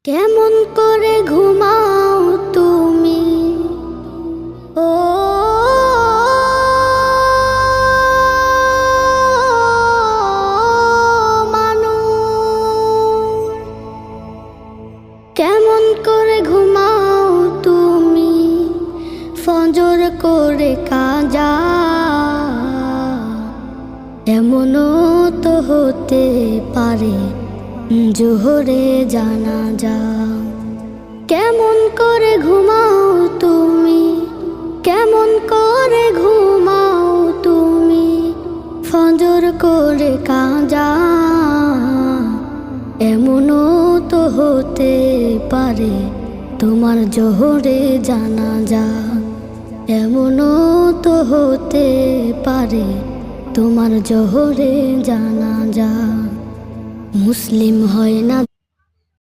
কেমন করে ঘুমাও তুমি ও মানুষ, কেমন করে ঘুমাও তুমি ফজর করে কাজা। এমনও তো হতে পারে জোহরে জানাজা। কেমন করে ঘুমাও তুমি, কেমন করে ঘুমাও তুমি ফজর করে কাজা। এমনও তো হতে পারে তোমার জোহরে জানাজা। এমনও তো হতে পারে তোমার জোহরে জানাজা। মুসলিম হয় না